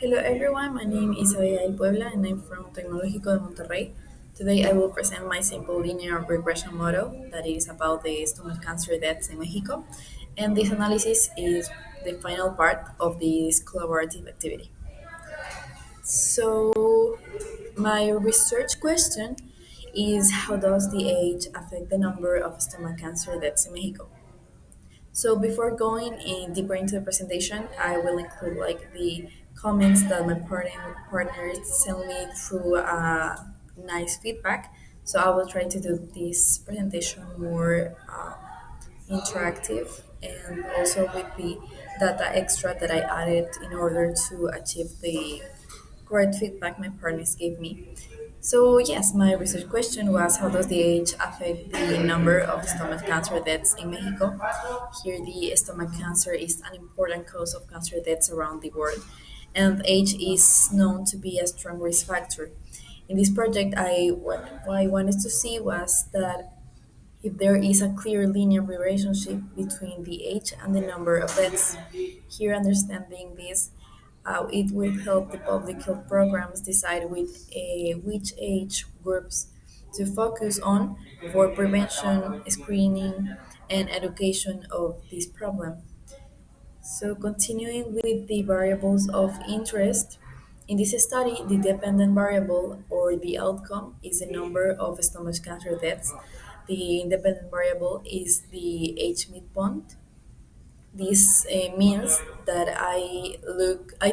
Hello everyone, my name is Abigail Puebla and I'm from Tecnológico de Monterrey. Today I will present my simple linear regression model that is about the stomach cancer deaths in Mexico. And this analysis is the final part of this collaborative activity. So my research question is how does the age affect the number of stomach cancer deaths in Mexico? So before going in deeper into the presentation, I will include like the comments that my partners send me through nice feedback. So I will try to do this presentation more interactive and also with the data extra that I added in order to achieve the correct feedback my partners gave me. So yes, my research question was how does the age affect the number of stomach cancer deaths in Mexico? Here, the stomach cancer is an important cause of cancer deaths around the world, and age is known to be a strong risk factor. In this project, what I wanted to see was that if there is a clear linear relationship between the age and the number of deaths. Here, understanding this, it will help the public health programs decide which age groups to focus on for prevention, screening, and education of this problem. So, continuing with the variables of interest, in this study, the dependent variable or the outcome is the number of stomach cancer deaths. The independent variable is the age midpoint. This means that I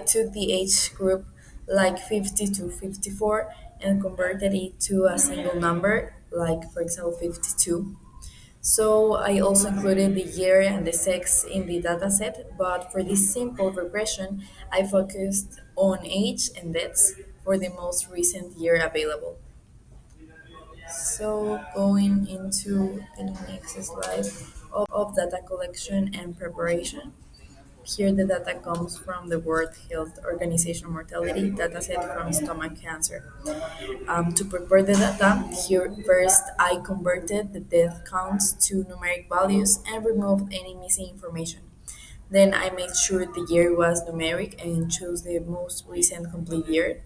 took the age group like 50 to 54 and converted it to a single number, like for example 52. So I also included the year and the sex in the dataset, but for this simple regression, I focused on age and deaths for the most recent year available. So going into the next slide of data collection and preparation. Here the data comes from the World Health Organization mortality dataset from stomach cancer. To prepare the data, here first I converted the death counts to numeric values and removed any missing information. Then I made sure the year was numeric and chose the most recent complete year.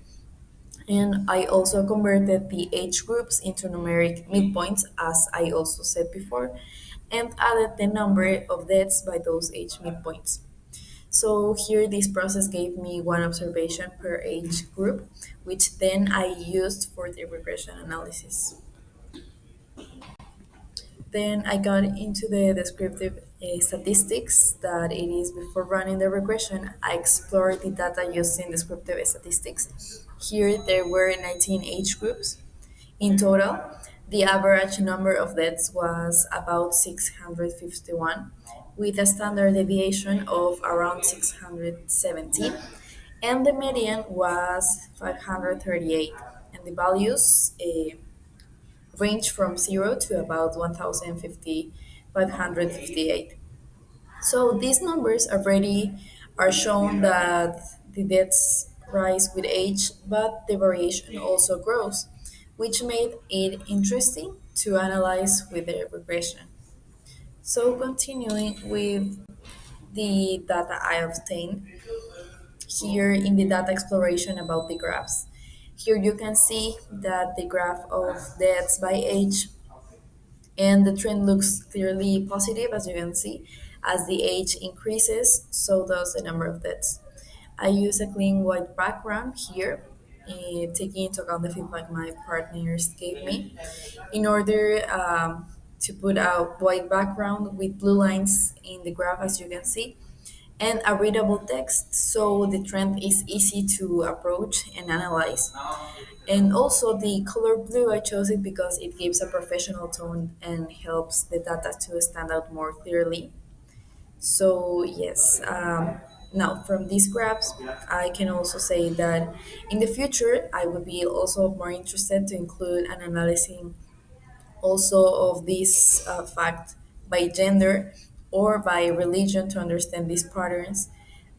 And I also converted the age groups into numeric midpoints, as I also said before, and added the number of deaths by those age midpoints. So here this process gave me one observation per age group, which then I used for the regression analysis. Then I got into the descriptive statistics that it is before running the regression. I explored the data using descriptive statistics. Here there were 19 age groups in total. The average number of deaths was about 651, with a standard deviation of around 670, and the median was 538, and the values range from 0 to about 1,558. So these numbers already are shown that the deaths rise with age, but the variation also grows, which made it interesting to analyze with the regression. So continuing with the data I obtained here in the data exploration about the graphs. Here you can see that the graph of deaths by age and the trend looks clearly positive as you can see. As the age increases, so does the number of deaths. I use a clean white background here, taking into account the feedback my partners gave me, in order to put a white background with blue lines in the graph as you can see, and a readable text so the trend is easy to approach and analyze. And also the color blue, I chose it because it gives a professional tone and helps the data to stand out more clearly. So yes, now from these graphs, I can also say that in the future, I would be also more interested to include an analyzing also of this fact by gender or by religion to understand these patterns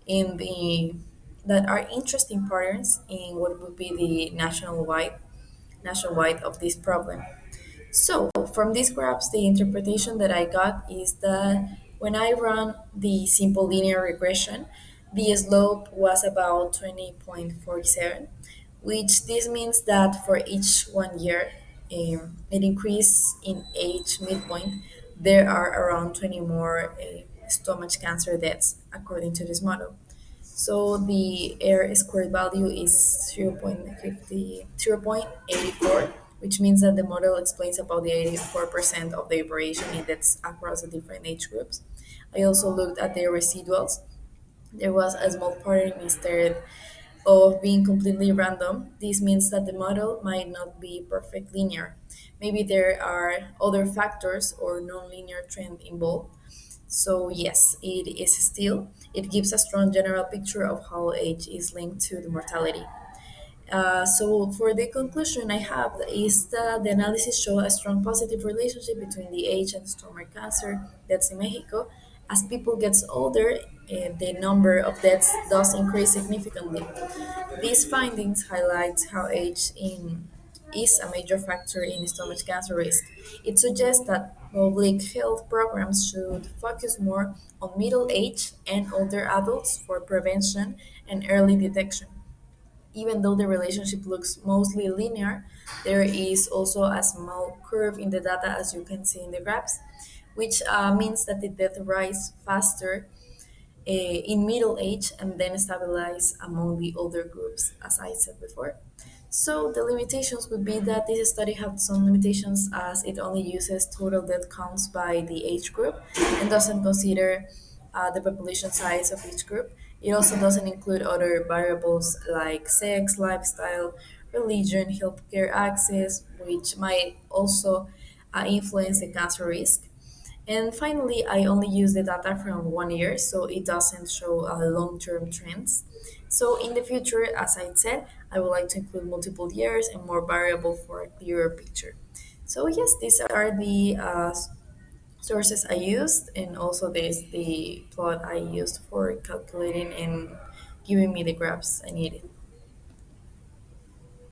in the that are interesting patterns in what would be the nationwide of this problem. So from these graphs, the interpretation that I got is that when I run the simple linear regression, The slope was about 20.47, which this means that for each 1 year, it increase in age midpoint, there are around 20 more stomach cancer deaths according to this model. So the R squared value is 0.84, which means that the model explains about the 84% of the variation in deaths across the different age groups. I also looked at the residuals. There was a small pattern instead of being completely random. This means that the model might not be perfect linear. Maybe there are other factors or nonlinear trend involved. So yes, it is still. It gives a strong general picture of how age is linked to the mortality. So for the conclusion I have is that the analysis show a strong positive relationship between the age and stomach cancer deaths in Mexico. As people gets older, the number of deaths does increase significantly. These findings highlight how is a major factor in stomach cancer risk. It suggests that public health programs should focus more on middle age and older adults for prevention and early detection. Even though the relationship looks mostly linear, there is also a small curve in the data as you can see in the graphs, which means that the death rise faster in middle age and then stabilize among the older groups, as I said before. So the limitations would be that this study has some limitations as it only uses total death counts by the age group and doesn't consider the population size of each group. It also doesn't include other variables like sex, lifestyle, religion, healthcare access, which might also influence the cancer risk. And finally, I only use the data from 1 year, so it doesn't show long-term trends. So in the future, as I said, I would like to include multiple years and more variable for a clearer picture. So yes, these are the sources I used, and also this the plot I used for calculating and giving me the graphs I needed.